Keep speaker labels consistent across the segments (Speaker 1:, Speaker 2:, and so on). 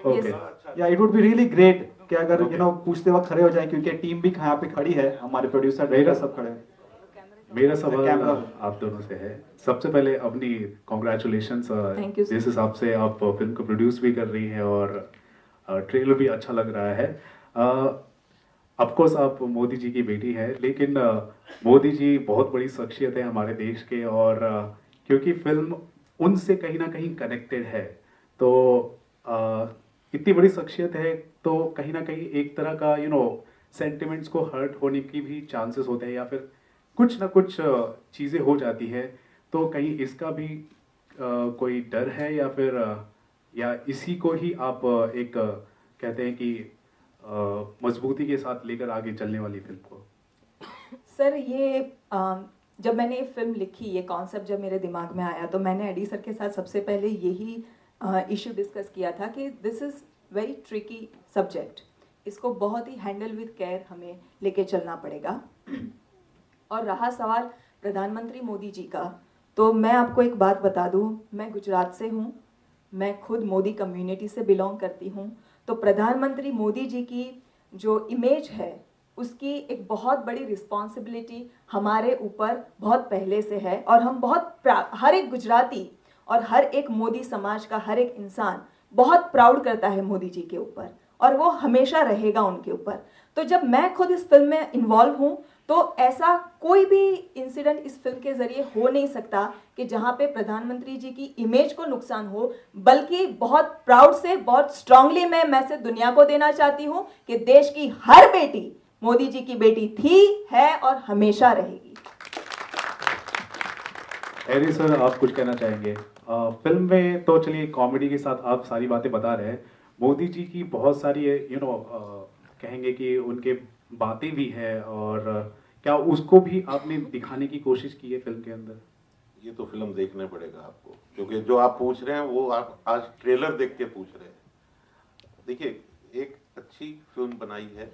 Speaker 1: Okay.
Speaker 2: या it would be really great कि अगर यू नो पूछते वक्त खड़े हो जाए, क्योंकि टीम भी यहाँ पे खड़ी है, हमारे प्रोड्यूसर डायरेक्टर सब खड़े हैं।
Speaker 1: मेरा सवाल
Speaker 2: कैमरा।
Speaker 1: आप दोनों से है। सबसे पहले अपनी कॉन्ग्रेचुलेशंस,
Speaker 3: Thank you, sir.
Speaker 1: जिस हिसाब से आप फिल्म को प्रोड्यूस भी कर रही हैं और ट्रेलर भी अच्छा लग रहा है। ऑफ कोर्स आप मोदी जी की बेटी है, लेकिन मोदी जी बहुत बड़ी शख्सियत है हमारे देश के, और क्योंकि फिल्म उनसे कहीं ना कहीं कनेक्टेड है, तो इतनी बड़ी शख्सियत है तो कहीं ना कहीं एक तरह का सेंटिमेंट्स को हर्ट होने की भी चांसेस होते हैं, या फिर कुछ ना कुछ चीज़ें हो जाती है। तो कहीं इसका भी कोई डर है, या फिर या इसी को ही आप एक कहते हैं कि मजबूती के साथ लेकर आगे चलने वाली फिल्म को?
Speaker 3: सर ये जब मैंने ये फिल्म लिखी, ये कॉन्सेप्ट जब मेरे दिमाग में आया, तो मैंने एडी सर के साथ सबसे पहले यही इशू डिस्कस किया था कि this is very tricky subject, इसको बहुत ही हैंडल विद केयर हमें लेके चलना पड़ेगा। और रहा सवाल प्रधानमंत्री मोदी जी का, तो मैं आपको एक बात बता दूं, मैं गुजरात से हूं, मैं खुद मोदी कम्युनिटी से बिलोंग करती हूं। तो प्रधानमंत्री मोदी जी की जो इमेज है, उसकी एक बहुत बड़ी रिस्पॉन्सिबिलिटी हमारे ऊपर बहुत पहले से है, और हम हर एक गुजराती और हर एक मोदी समाज का हर एक इंसान बहुत प्राउड करता है मोदी जी के ऊपर, और वो हमेशा रहेगा उनके ऊपर। तो जब मैं खुद इस फिल्म में इन्वॉल्व हूँ, तो ऐसा कोई भी इंसिडेंट इस फिल्म के जरिए हो नहीं सकता कि जहाँ पे प्रधानमंत्री जी की इमेज को नुकसान हो, बल्कि बहुत प्राउड से, बहुत स्ट्रांगली मैं मैसेज दुनिया को देना चाहती हूँ कि देश की हर बेटी मोदी जी की बेटी थी, है और हमेशा रहेगी।
Speaker 1: एरी सर, आप कुछ कहना चाहेंगे? फिल्म में तो चलिए कॉमेडी के साथ आप सारी बातें बता रहे हैं, मोदी जी की बहुत सारी कहेंगे कि उनके बातें भी हैं, और क्या उसको भी आपने दिखाने की कोशिश की है फिल्म के अंदर?
Speaker 4: ये तो फिल्म देखने पड़ेगा आपको, क्योंकि जो आप पूछ रहे हैं वो आप आज ट्रेलर देख के पूछ रहे हैं। देखिए, एक अच्छी फिल्म बनाई है,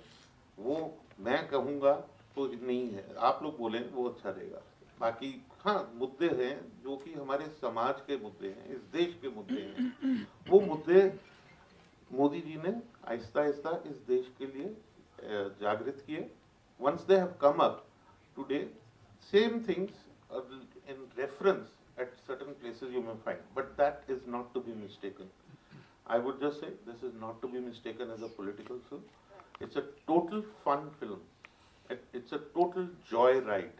Speaker 4: वो मैं कहूँगा तो नहीं है, आप लोग बोलें वो अच्छा रहेगा। बाकी हाँ, मुद्दे हैं जो कि हमारे समाज के मुद्दे हैं, इस देश के मुद्दे हैं, वो मुद्दे मोदी जी ने आहिस्ता आहिस्ता इस देश के लिए जागृत किए। Once they have come up today, same things in reference at certain places you may find, but that is not to be mistaken. I would just say this is not to be mistaken as a political film. It's a total fun film. It's a total joy ride.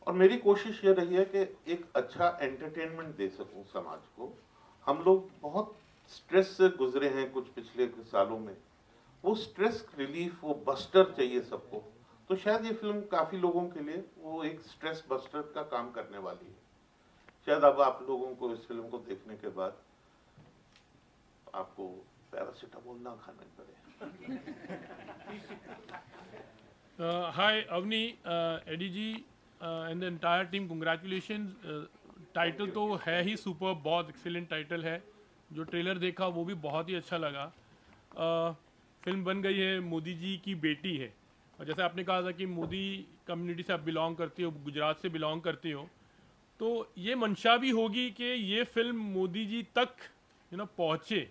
Speaker 4: और मेरी कोशिश ये रही है कि एक अच्छा entertainment दे सकूं समाज को। हम लोग बहुत स्ट्रेस से गुजरे हैं कुछ पिछले सालों में, वो स्ट्रेस रिलीफ, वो बस्टर चाहिए सबको। तो शायद ये फिल्म काफी लोगों के लिए वो एक स्ट्रेस बस्टर का काम करने वाली है। शायद अब आप लोगों को इस फिल्म को देखने के बाद आपको पैरासिटामोल ना खाना पड़े।
Speaker 5: Hi Avni, Eddie ji and the entire team, congratulations। Title तो है ही सुपर, बहुत एक्सीलेंट टाइटल है। जो ट्रेलर देखा वो भी बहुत ही अच्छा लगा। फिल्म बन गई है, मोदी जी की बेटी है, और जैसे आपने कहा था कि मोदी कम्युनिटी से आप बिलोंग करती हो, गुजरात से बिलोंग करती हो, तो ये मंशा भी होगी कि ये फिल्म मोदी जी तक पहुँचे।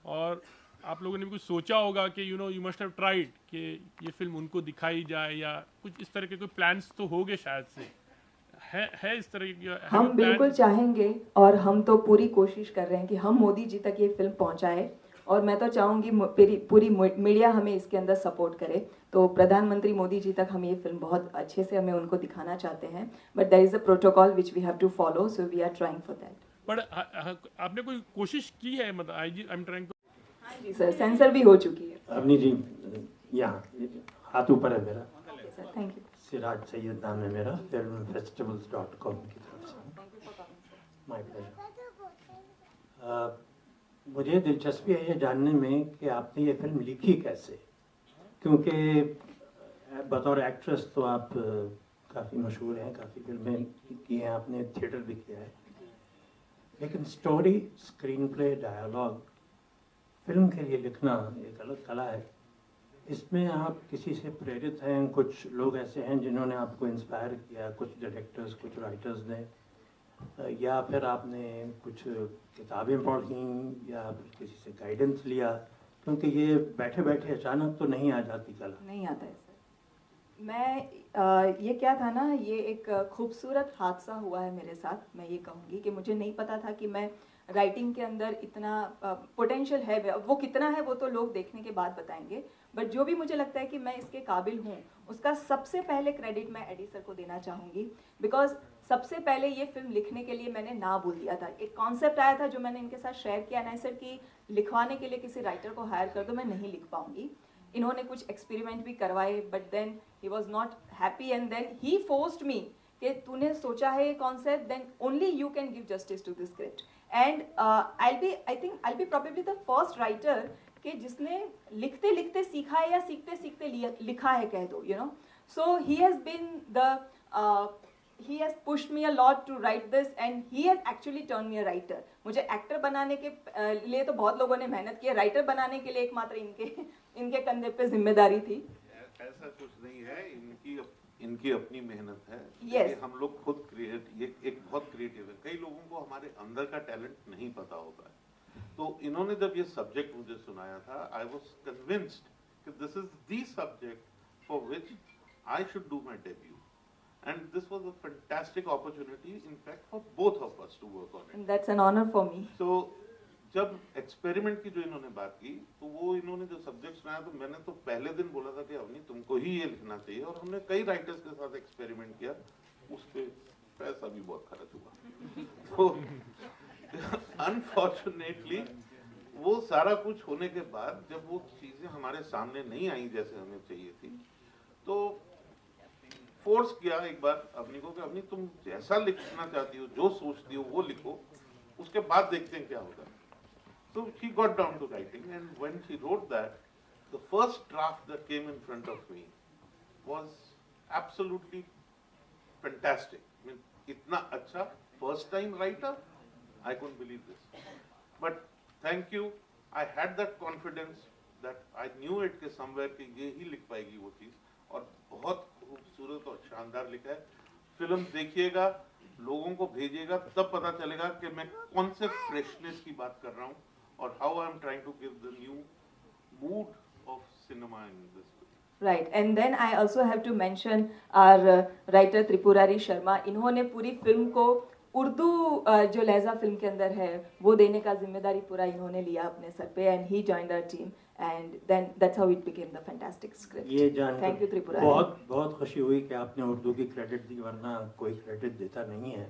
Speaker 5: और आप लोगों ने भी कुछ सोचा होगा कि यू मस्ट हैव ट्राइड कि ये फिल्म उनको दिखाई जाए, या कुछ इस तरह के कोई प्लान्स तो होंगे शायद से, है इस तरह की?
Speaker 3: हम बिल्कुल चाहेंगे, और हम तो पूरी कोशिश कर रहे हैं कि हम मोदी जी तक ये फिल्म पहुंचाए, और मैं तो चाहूँगी पूरी मीडिया हमें इसके अंदर सपोर्ट करे। तो प्रधानमंत्री मोदी जी तक हम ये फिल्म बहुत अच्छे से हमें उनको दिखाना चाहते हैं, but there is a protocol which we have to follow, so we are trying for that.
Speaker 5: But आपने कोई कोशिश की है? मतलब आई एम ट्राइंग।
Speaker 3: हाँ जी सर, सेंसर भी हो चुकी है।
Speaker 6: अवनी जी, यहाँ हाथ ऊपर है मेरा।
Speaker 3: Okay sir, thank you.
Speaker 6: Siraj Syed नाम है मेरा, filmfestivals.com की तरफ से। My pleasure. मुझे दिलचस्पी है ये जानने में कि आपने ये फिल्म लिखी कैसे, क्योंकि बतौर एक्ट्रेस तो आप काफ़ी मशहूर हैं, काफ़ी फिल्में की हैं आपने, थिएटर भी किया है, लेकिन story, screenplay, dialogue film के लिए लिखना एक अलग कला है। इसमें आप किसी से प्रेरित हैं? कुछ लोग ऐसे हैं जिन्होंने आपको इंस्पायर किया, कुछ डायरेक्टर्स, कुछ राइटर्स ने, या फिर आपने कुछ किताबें पढ़ी या फिर किसी से गाइडेंस लिया? क्योंकि ये बैठे बैठे अचानक तो नहीं आ जाती कला।
Speaker 3: नहीं आता है सर। मैं ये क्या था ना, ये एक खूबसूरत हादसा हुआ है मेरे साथ। मैं ये कहूँगी कि मुझे नहीं पता था कि मैं राइटिंग के अंदर इतना पोटेंशियल है। वो कितना है वो तो लोग देखने के बाद बताएंगे, बट जो भी मुझे लगता है कि मैं इसके काबिल हूँ, उसका सबसे पहले क्रेडिट मैं एडी सर को देना चाहूँगी। बिकॉज सबसे पहले ये फिल्म लिखने के लिए मैंने ना बोल दिया था। एक कॉन्सेप्ट आया था जो मैंने इनके साथ शेयर किया ना सर, कि लिखवाने के लिए किसी राइटर को हायर कर दो, मैं नहीं लिख पाऊँगी। इन्होंने कुछ एक्सपेरिमेंट भी करवाए, but then he was not happy and then he forced me कि तूने सोचा है ये concept, then only you can give justice to this script. And I think I be probably the first writer कि जिसने लिखते लिखते सीखा है या सीखते सीखते लिखा है, कह दो, you know. So he has been the he has pushed me a lot to write this and he has actually turned me a writer. मुझे एक्टर बनाने के लिए तो बहुत लोगों ने मेहनत की है, राइटर बनाने के लिए एकमात्र इनके कंधे पे जिम्मेदारी थी।
Speaker 4: ऐसा कुछ नहीं है, इनकी अपनी मेहनत है।
Speaker 3: Yes.
Speaker 4: हम लोग खुद ये एक बहुत क्रिएटिव है। कई लोगों को हमारे अंदर का टैलेंट नहीं पता होता है। तो इन्होंने जब ये सब्जेक्ट मुझे सुनाया था, आई वॉज कन्विंस्ड कि this is the subject for which I should do my debut. And this was a fantastic opportunity, in fact, for both of us to work on it.
Speaker 3: And that's an honor for me.
Speaker 4: So, जब experiment की जो इन्होंने बात की, तो वो इन्होंने जो सब्जेक्ट सुनाया, तो मैंने तो पहले दिन बोला था कि अवनी तुमको ही ये लिखना चाहिए, और हमने कई राइटर्स के साथ एक्सपेरिमेंट किया, उस पे पैसा भी बहुत खर्च हुआ। तो अनफॉर्चुनेटली वो सारा कुछ होने के बाद जब वो चीजें हमारे सामने नहीं आई जैसे हमें चाहिए थी, तो फोर्स किया एक बार अवनी को कि अवनी तुम जैसा लिखना चाहती हो, जो सोचती हो वो लिखो, उसके बाद देखते हैं क्या होगा। So she got down to writing, and when she wrote that, the first draft that came in front of me was absolutely fantastic. I mean, इतना अच्छा first time writer, I couldn't believe this. But thank you, I had that confidence that I knew it कि somewhere कि ये ही लिख पाएगी वो चीज, और बहुत खूबसूरत और शानदार लिखा है। फिल्म देखिएगा, लोगों को भेजिएगा, तब पता चलेगा कि मैं कौन से फ्रेशनेस की बात कर रहा हूँ और how I am trying to give the new mood of cinema in this.
Speaker 3: Right, and then I also have to mention our writer Tripurari Sharma. इन्होंने पूरी फिल्म को उर्दू जो लहजा फिल्म के अंदर है वो देने का जिम्मेदारी पूरा इन्होंने लिया अपने सर पे, and he joined our team, and then that's how it became the fantastic script.
Speaker 6: ये जानकर
Speaker 3: Thank you त्रिपुरारी।
Speaker 6: बहुत खुशी हुई कि आपने उर्दू की क्रेडिट दी, वरना कोई क्रेडिट देता नहीं है।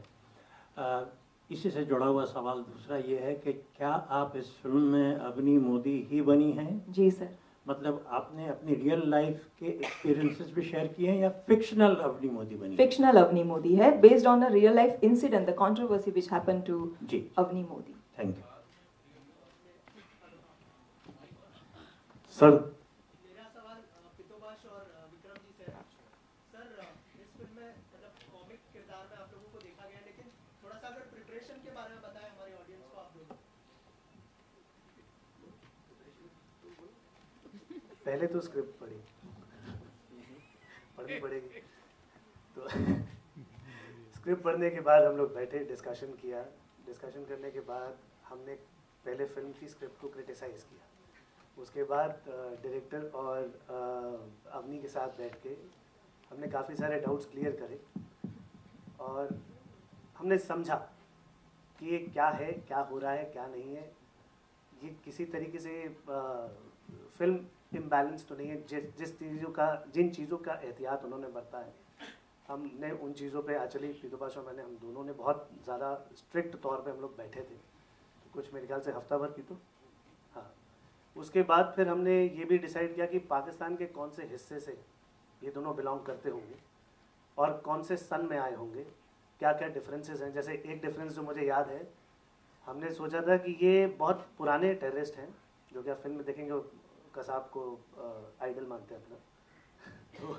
Speaker 6: इसी से जुड़ा हुआ सवाल दूसरा ये है कि क्या आप इस फिल्म में अवनी मोदी ही बनी हैं?
Speaker 3: जी सर।
Speaker 6: मतलब आपने अपनी रियल लाइफ के एक्सपीरियंसेस भी शेयर किए हैं या फिक्शनल अवनी मोदी बनी?
Speaker 3: फिक्शनल अवनी मोदी है, based on a real life incident, the controversy which happened to Avni Modi.
Speaker 6: Thank you
Speaker 1: sir.
Speaker 7: मेरा सवाल पितोबाश और विक्रम जी से है। सर, इस फिल्म में मतलब कॉमिक किरदार में आप लोगों को देखा गया, लेकिन थोड़ा सा अगर प्रिपरेशन के बारे में बताएं हमारे ऑडियंस को आप लोग।
Speaker 8: पहले तो स्क्रिप्ट पढ़नी पड़ेगी, तो स्क्रिप्ट पढ़ने के बाद हम लोग बैठे, डिस्कशन किया। डिस्कशन करने के बाद हमने पहले फिल्म की स्क्रिप्ट को क्रिटिसाइज़ किया। उसके बाद डायरेक्टर और अवनी के साथ बैठ के हमने काफ़ी सारे डाउट्स क्लियर करे, और हमने समझा कि ये क्या है, क्या हो रहा है, क्या नहीं है। ये किसी तरीके से फिल्म इम्बैलेंस तो नहीं है। जिन चीज़ों का एहतियात उन्होंने बरता है, हमने उन चीज़ों पे एक्चुअली पितोबाश और मैंने, हम दोनों ने बहुत ज़्यादा स्ट्रिक्ट तौर पे हम लोग बैठे थे, कुछ मेरे ख्याल से हफ्ता भर की। तो हाँ, उसके बाद फिर हमने ये भी डिसाइड किया कि पाकिस्तान के कौन से हिस्से से ये दोनों बिलोंग करते होंगे और कौन से सन में आए होंगे, क्या क्या डिफरेंसेस हैं। जैसे एक डिफरेंस जो मुझे याद है, हमने सोचा था कि ये बहुत पुराने टेररिस्ट हैं, जो कि आप फिल्म में देखेंगे कसाब को आइडल मानते हैं अपना। तो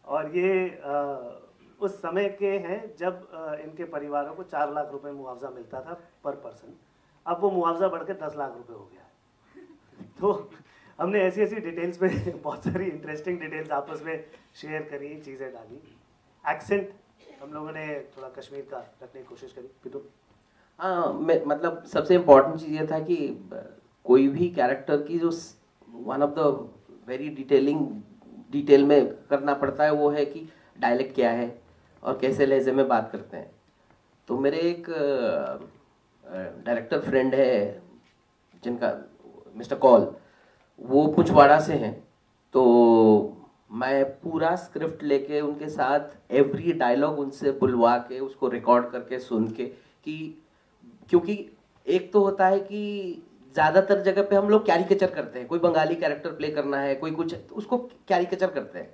Speaker 8: और ये उस समय के हैं जब इनके परिवारों को 4 लाख रुपए मुआवजा मिलता था पर पर्सन। अब वो मुआवजा बढ़कर 10 लाख रुपए हो गया है। तो हमने ऐसी ऐसी डिटेल्स में बहुत सारी इंटरेस्टिंग डिटेल्स आपस में शेयर करी, चीज़ें डाली। एक्सेंट हम लोगों ने थोड़ा कश्मीर का रखने की कोशिश करी। पितु
Speaker 9: हाँ, मतलब सबसे इम्पोर्टेंट चीज़ ये था कि कोई भी कैरेक्टर की जो one of the very detail में करना पड़ता है वो है कि डायलेक्ट क्या है और कैसे लहजे में बात करते हैं। तो मेरे एक डायरेक्टर फ्रेंड है जिनका मिस्टर कॉल, वो पुंछवाड़ा से हैं। तो मैं पूरा स्क्रिप्ट लेके उनके साथ एवरी डायलॉग उनसे बुलवा के उसको रिकॉर्ड करके सुन के, कि क्योंकि एक तो होता है कि ज़्यादातर जगह पे हम लोग कैरिकेचर करते हैं, कोई बंगाली कैरेक्टर प्ले करना है, कोई कुछ, तो उसको कैरिकेचर करते हैं।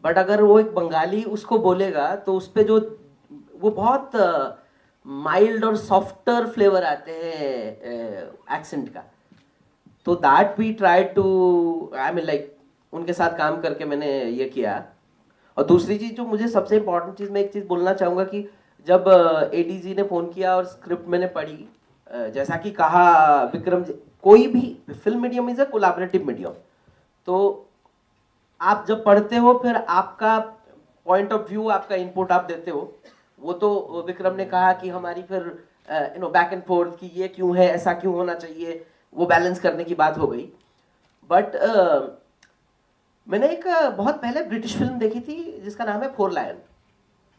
Speaker 9: बट अगर वो एक बंगाली उसको बोलेगा तो उस पर जो वो बहुत माइल्ड और सॉफ्टर फ्लेवर आते हैं एक्सेंट का। तो that we try to, I mean like उनके साथ काम करके मैंने ये किया। और दूसरी चीज़ जो मुझे सबसे इम्पोर्टेंट चीज़, मैं एक चीज़ बोलना चाहूँगा कि जब एडीजी ने फ़ोन किया और स्क्रिप्ट मैंने पढ़ी, जैसा कि कहा विक्रम जी, कोई भी film medium is a collaborative medium. तो आप जब पढ़ते हो फिर आपका पॉइंट ऑफ व्यू, आपका इनपुट आप देते हो। वो तो विक्रम ने कहा कि हमारी फिर बैक एंड फोर्थ कि ये क्यों है, ऐसा क्यों होना चाहिए, वो बैलेंस करने की बात हो गई। बट मैंने एक बहुत पहले ब्रिटिश फिल्म देखी थी जिसका नाम है फोर लायन।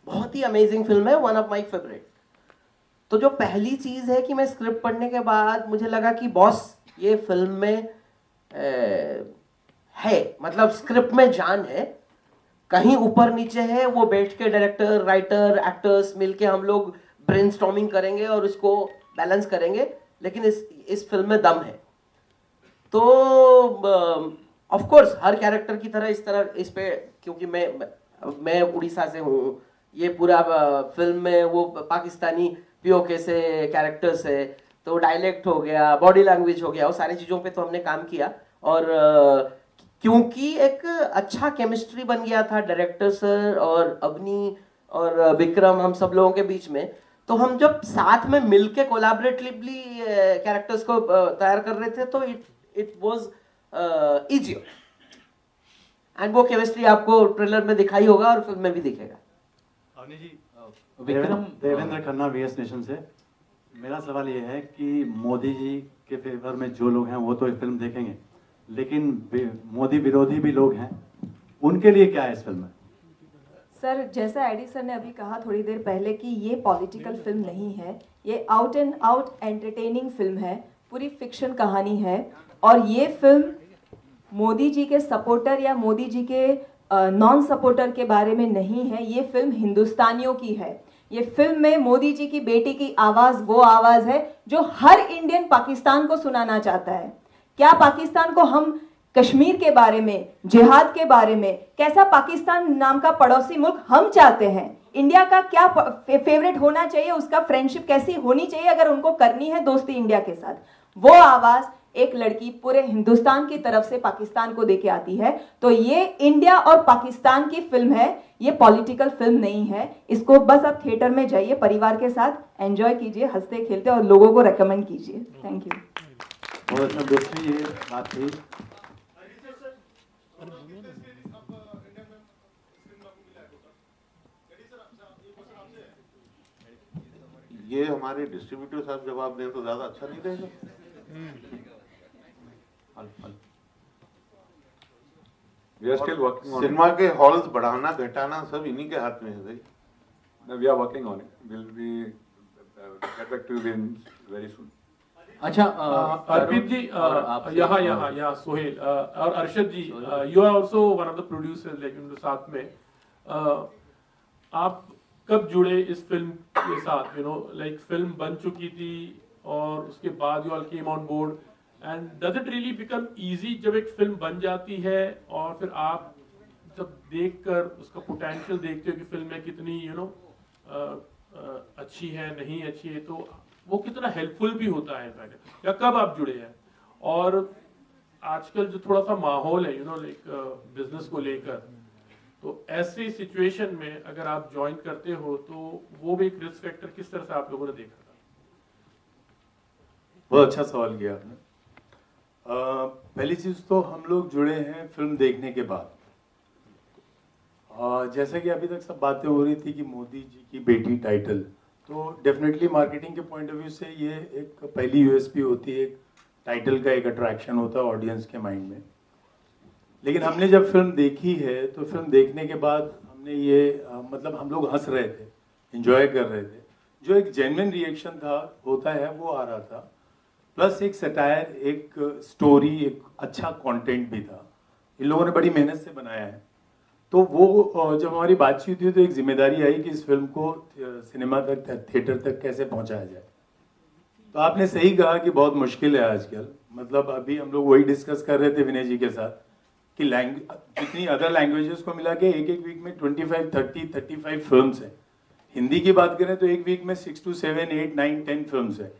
Speaker 9: बहुत ही अमेजिंग फिल्म है, वन ऑफ माई फेवरेट। तो जो पहली चीज़ है कि मैं स्क्रिप्ट पढ़ने के बाद मुझे लगा कि बॉस ये फिल्म में है, मतलब स्क्रिप्ट में जान है, कहीं ऊपर नीचे है, वो बैठ के डायरेक्टर, राइटर, एक्टर्स मिलके हम लोग ब्रेनस्टॉर्मिंग करेंगे और इसको बैलेंस करेंगे, लेकिन इस फिल्म में दम है। तो ऑफ कोर्स हर कैरेक्टर की तरह इस पे, क्योंकि मैं उड़ीसा से हूँ, ये पूरा फिल्म में वो पाकिस्तानी पीओके से कैरेक्टर्स है, तो डायलेक्ट हो गया, बॉडी लैंग्वेज हो गया, वो सारी चीज़ों पे तो हमने काम किया। और क्योंकि एक अच्छा केमिस्ट्री बन गया था डायरेक्टर सर और अवनी और विक्रम, हम सब लोगों के बीच में, तो हम जब साथ में मिलके कोलैबोरेटिवली कैरेक्टर्स को तैयार कर रहे थे तो इट वाज इजियर। एंड वो केमिस्ट्री आपको ट्रेलर में दिखाई होगा और फिल्म में भी दिखेगा।
Speaker 10: अवनी जी,
Speaker 2: विक्रम,
Speaker 10: देवेंद्र खन्ना वीएस नेशन से। मेरा सवाल ये है कि मोदी जी के फेवर में जो लोग हैं वो तो ये फिल्म देखेंगे, लेकिन मोदी विरोधी भी लोग हैं, उनके लिए क्या है इस फिल्म में?
Speaker 3: सर, जैसा एडी सर ने अभी कहा थोड़ी देर पहले कि ये पॉलिटिकल फिल्म नहीं है, ये out and out entertaining film है, पूरी फिक्शन कहानी है। और ये फिल्म मोदी जी के सपोर्टर या मोदी जी के नॉन सपोर्टर के बारे में नहीं है, ये फिल्म हिंदुस्तानियों की है। ये फिल्म में मोदी जी की बेटी की आवाज़ वो आवाज़ है जो हर इंडियन पाकिस्तान को सुनाना चाहता है। क्या पाकिस्तान को हम कश्मीर के बारे में, जिहाद के बारे में, कैसा पाकिस्तान नाम का पड़ोसी मुल्क हम चाहते हैं, इंडिया का क्या फेवरेट होना चाहिए, उसका फ्रेंडशिप कैसी होनी चाहिए अगर उनको करनी है दोस्ती इंडिया के साथ, वो आवाज़ एक लड़की पूरे हिंदुस्तान की तरफ से पाकिस्तान को देके आती है। तो ये इंडिया और पाकिस्तान की फिल्म है, ये पॉलिटिकल फिल्म नहीं है। इसको बस आप थिएटर में जाइए, परिवार के साथ एंजॉय कीजिए, हंसते खेलते, और लोगों को रेकमेंड कीजिए। Thank you.
Speaker 10: बहुत अच्छा। दूसरी ये बात थी,
Speaker 4: ये हमारे डिस्ट्रीब्यूटर साहब जवाब दें तो ज्यादा अच्छा नहीं रहेगा?
Speaker 1: We are still working on it.
Speaker 4: Cinema के हॉल्स बढ़ाना घटाना सब इन्हीं के हाथ में है भाई।
Speaker 1: No, we are working on it. We'll be get back to you very soon.
Speaker 5: अच्छा, अर्पित जी, यहाँ सोहेल और Arshad ji, you are also one of the producers, लेकिन उनके साथ में आप कब जुड़े इस फिल्म के साथ? लाइक फिल्म बन चुकी थी और उसके बाद you all came on board, and does it really become easy जब एक फिल्म बन जाती है और फिर आप जब देखकर उसका पोटेंशियल देखते हो कि फिल्म में कितनी अच्छी है, नहीं अच्छी है, तो वो कितना हेल्पफुल भी होता है पहले, या कब आप जुड़े हैं? और आजकल जो थोड़ा सा माहौल है लाइक बिजनेस को लेकर, तो ऐसी सिचुएशन में अगर आप ज्वाइन करते हो तो वो भी एक रिस्क फैक्टर किस तरह से आप लोगों ने देखा था?
Speaker 10: बहुत अच्छा सवाल किया आपने। पहली चीज तो हम लोग जुड़े हैं फिल्म देखने के बाद,
Speaker 11: जैसे कि अभी तक सब बातें हो रही थी कि मोदी जी की बेटी टाइटल, तो डेफिनेटली मार्केटिंग के पॉइंट ऑफ व्यू से ये एक पहली यूएसपी होती है, एक टाइटल का एक अट्रैक्शन होता है ऑडियंस के माइंड में। लेकिन हमने जब फिल्म देखी है तो फिल्म देखने के बाद हमने ये मतलब हम लोग हंस रहे थे, एंजॉय कर रहे थे, जो एक जेन्युइन रिएक्शन था होता है वो आ रहा था, प्लस एक सटायर, एक स्टोरी, एक अच्छा कंटेंट भी था। इन लोगों ने बड़ी मेहनत से बनाया है। तो वो जब हमारी बातचीत हुई तो एक जिम्मेदारी आई कि इस फिल्म को सिनेमा तक, थिएटर तक कैसे पहुंचाया जाए। तो आपने सही कहा कि बहुत मुश्किल है आजकल। मतलब अभी हम लोग वही डिस्कस कर रहे थे विनय जी के साथ कि जितनी अदर लैंग्वेजेस को मिला के एक वीक में 25, 30, 35 फिल्म्स हैं। हिंदी की बात करें तो एक वीक में 6 to 7, 8, 9, 10 फिल्म्स है।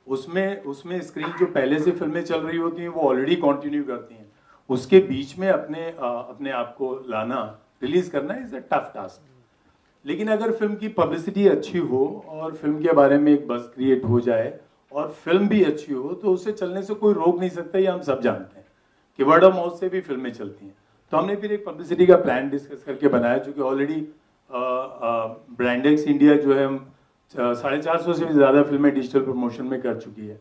Speaker 11: उसमें स्क्रीन जो पहले से फिल्में चल रही होती हैं वो ऑलरेडी कंटिन्यू करती हैं, उसके बीच में अपने आप को लाना, रिलीज करना इज अ टफ टास्क। लेकिन अगर फिल्म की पब्लिसिटी अच्छी हो और फिल्म के बारे में एक बज़ क्रिएट हो जाए और फिल्म भी अच्छी हो तो उसे चलने से कोई रोक नहीं सकता। ये हम सब जानते हैं कि वर्ड ऑफ माउथ से भी फिल्में चलती हैं। तो हमने फिर एक पब्लिसिटी का प्लान डिस्कस करके बनाया, जो कि ऑलरेडी ब्रांडेक्स इंडिया जो है 450 से भी ज़्यादा फिल्में डिजिटल प्रमोशन में कर चुकी है।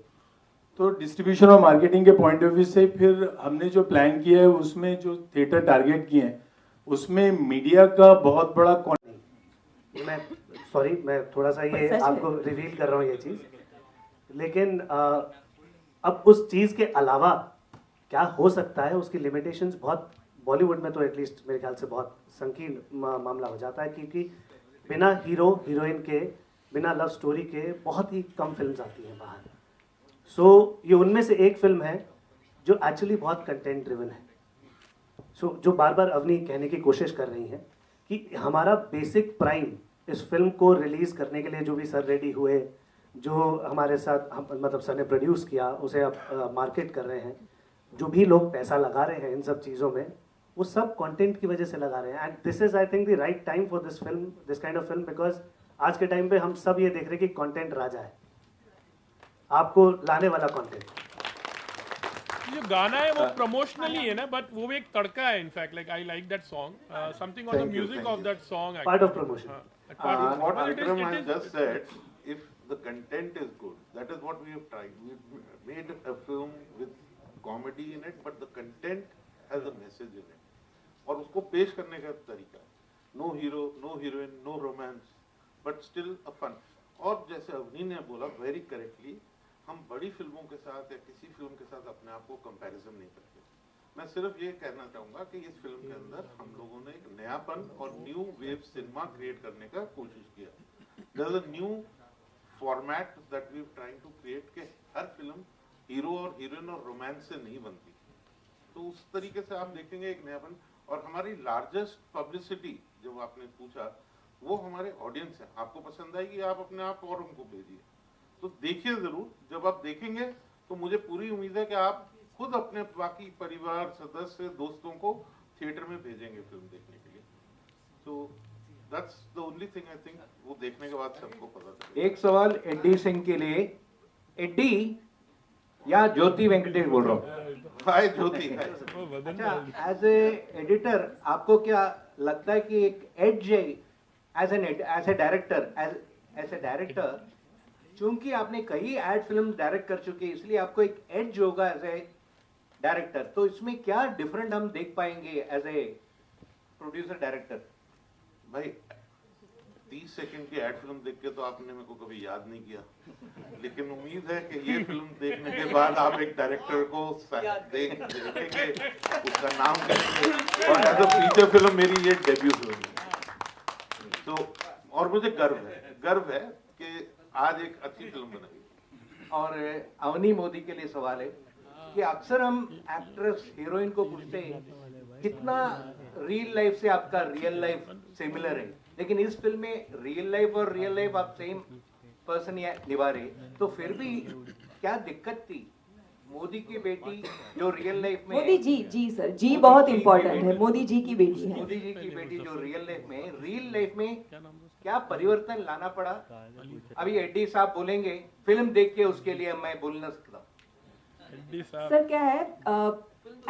Speaker 11: तो डिस्ट्रीब्यूशन और मार्केटिंग के पॉइंट ऑफ व्यू से फिर हमने जो प्लान किया है उसमें जो थिएटर टारगेट किए हैं उसमें मीडिया का बहुत बड़ा
Speaker 8: मैं थोड़ा सा ये आपको रिवील कर रहा हूँ ये चीज़, लेकिन अब उस चीज़ के अलावा क्या हो सकता है उसकी लिमिटेशंस बहुत बॉलीवुड में तो एटलीस्ट मेरे ख्याल से बहुत संकीर्ण मामला हो जाता है, क्योंकि बिना हीरो हीरोइन के, बिना लव स्टोरी के बहुत ही कम फिल्म्स आती हैं बाहर। सो ये उनमें से एक फिल्म है जो एक्चुअली बहुत कंटेंट ड्रिवन है। सो जो बार बार अवनी कहने की कोशिश कर रही हैं कि हमारा बेसिक प्राइम इस फिल्म को रिलीज़ करने के लिए जो भी सर रेडी हुए, जो हमारे साथ मतलब सर ने प्रोड्यूस किया, उसे अब मार्केट कर रहे हैं, जो भी लोग पैसा लगा रहे हैं इन सब चीज़ों में, वो सब कंटेंट की वजह से लगा रहे हैं। And this is I think the right time for this film, this kind of film, because आज के टाइम पे हम सब ये देख रहे हैं कि कंटेंट राजा है, आपको लाने वाला कंटेंट।
Speaker 5: जो गाना है वो प्रमोशनली है ना, बट वो भी एक तड़का है। In fact like I like that song, something on the music of that song,
Speaker 8: part of promotion.
Speaker 4: What Vikram has just said, if the content is good, that is what we have tried. We made a film with comedy in it, but the content has a message in it. और उसको पेश करने का तरीका, no hero, no heroine, no romance, but still a fun. और जैसे अवनी ने बोला very correctly, हम बड़ी फिल्मों के साथ या किसी फिल्म के साथ अपने आप को कंपैरिजन नहीं करते। मैं सिर्फ ये कहना चाहूँगा कि इस फिल्म के अंदर हम लोगों ने एक नयापन और न्यू वेव सिनेमा क्रिएट करने का कोशिश किया। There is a new format that we are trying to create के हर फिल्म हीरो और हीरोइन और रोमांस से नहीं बनती। तो उस तरीके से आप देखेंगे एक नयापन। और हमारी लार्जेस्ट पब्लिसिटी जब आपने पूछा, वो हमारे ऑडियंस है। आपको पसंद आएगी, आप अपने आप और उनको भेजिए। तो देखिए ज़रूर, जब आप देखेंगे तो मुझे पूरी उम्मीद है कि आप खुद अपने बाकी परिवार सदस्य, दोस्तों को थिएटर में भेजेंगे फिल्म देखने के लिए। तो that's the only thing I think, वो देखने के बाद सबको पता चलेगा।
Speaker 12: एक सवाल एडी सिंह के लिए। एडी या ज्योति वेंकटेश बोल रहा हूँ।
Speaker 4: हाय ज्योति।
Speaker 12: अच्छा, एज ए एडिटर आपको क्या लगता है कि एक एज एज ए डायरेक्टर, चूंकि आपने कई एड फिल्म डायरेक्ट कर चुके हैं, इसलिए आपको एक एज होगा एज ए डायरेक्टर। तो इसमें क्या डिफरेंट हम देख पाएंगे एज ए प्रोड्यूसर डायरेक्टर?
Speaker 4: भाई 30 सेकंड की एड फिल्म देख के तो आपने मेरे को कभी याद नहीं किया, लेकिन उम्मीद है कि ये फिल्म देखने के बाद आप एक डायरेक्टर को देखेंगे, उसका नाम करेंगे। और एज अ फीचर फिल्म मेरी ये डेब्यू फिल्म है। तो और मुझे गर्व है कि आज एक अच्छी फिल्म बनाई।
Speaker 12: और अवनी मोदी के लिए सवाल है कि अक्सर हम एक्ट्रेस हीरोइन को पूछते हैं कितना रियल लाइफ से आपका रियल लाइफ सिमिलर है, लेकिन इस फिल्म में रियल लाइफ आप सेम पर्सन या निभा रहे, तो फिर भी क्या दिक्कत थी? मोदी की बेटी जो रियल लाइफ में,
Speaker 3: मोदी जी सर जी बहुत इंपॉर्टेंट है, मोदी जी की बेटी है।
Speaker 12: मोदी जी की बेटी जो रियल लाइफ में क्या परिवर्तन लाना पड़ा? अभी एडी साहब बोलेंगे, फिल्म देख के उसके लिए मैं बोल ना सकता।
Speaker 5: एडी साहब
Speaker 3: सर क्या है,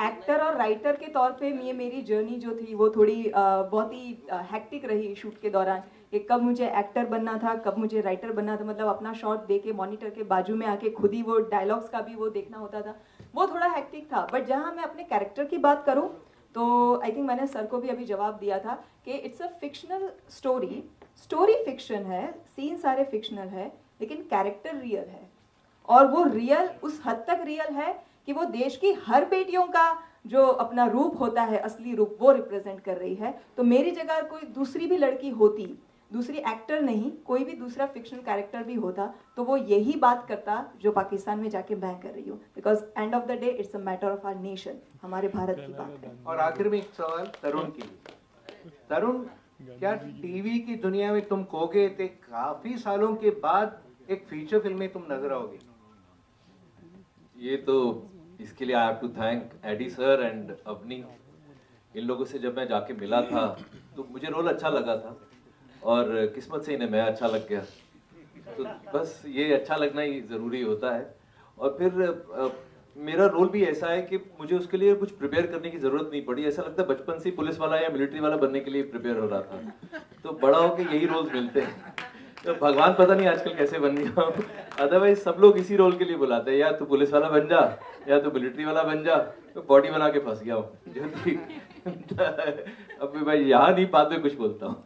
Speaker 3: एक्टर और राइटर के तौर पे ये मेरी जर्नी जो थी वो थोड़ी बहुत ही हेक्टिक रही शूट के दौरान, कि कब मुझे एक्टर बनना था, कब मुझे राइटर बनना था, मतलब अपना शॉट दे के मॉनिटर के बाजू में आके खुद ही वो डायलॉग्स का भी वो देखना होता था, वो थोड़ा हेक्टिक था। बट जहाँ मैं अपने कैरेक्टर की बात करूँ तो आई थिंक मैंने सर को भी अभी जवाब दिया था कि it's a fictional story, story fiction है, सीन सारे फिक्शनल है, लेकिन कैरेक्टर रियल है। और वो रियल उस हद तक रियल है कि वो देश की हर बेटियों का जो अपना रूप होता है, असली रूप, वो रिप्रेजेंट कर रही है। तो मेरी जगह कोई दूसरी भी लड़की होती, दूसरी एक्टर नहीं, कोई भी दूसरा फिक्शनल कैरेक्टर भी होता, तो वो यही बात करता जो पाकिस्तान में जाके मैं कर रही हूँ। Because end of the day it's a matter of our nation, हमारे भारत की बात है।
Speaker 12: और आखिर में एक सवाल तरुण के लिए। तरुण, क्या टीवी की दुनिया में तुम खोगे थे, काफी सालों के बाद एक फीचर फिल्म में तुम नजर आओगे?
Speaker 13: ये तो इसके लिए I have to thank AD sir and Avni. इन लोगों से जब मैं जाके मिला था तो मुझे रोल अच्छा लगा था और किस्मत से इन्हें मैं अच्छा लग गया। तो बस ये अच्छा लगना ही ज़रूरी होता है। और फिर मेरा रोल भी ऐसा है कि मुझे उसके लिए कुछ प्रिपेयर करने की ज़रूरत नहीं पड़ी। ऐसा लगता है बचपन से पुलिस वाला या मिलिट्री वाला बनने के लिए प्रिपेयर हो रहा था, तो बड़ा होकर यही रोल्स मिलते हैं। तो भगवान पता नहीं आजकल कैसे बन गया हूँ, अदरवाइज सब लोग इसी रोल के लिए बुलाते हैं, या तू पुलिस वाला बन जा या तू मिलिट्री वाला बन जा। तो बॉडी बना के फंस गया हूँ जो कि अब मैं यहाँ नहीं, बाद में कुछ बोलता हूँ।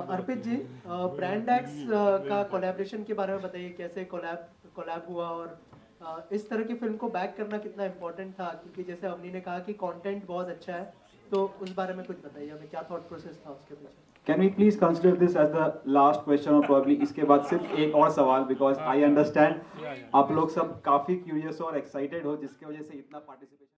Speaker 7: अर्पित जी, ब्रांड एक्स का कोलैबोरेशन के बारे में बताइए, कैसे कोलैब हुआ और इस तरह की फिल्म को बैक करना कितना इम्पोर्टेंट था, क्योंकि जैसे अवनी ने कहा कि कंटेंट बहुत अच्छा है, तो उस बारे में कुछ बताइए हमें, क्या थॉट प्रोसेस था उसके पीछे?
Speaker 2: Can we please consider this as the last question और probably इसके बाद सिर्फ एक और सवाल, because I understand आप लोग सब काफी क्यूरियस और एक्साइटेड हो जिसकी वजह से इतना पार्टिसिपेशन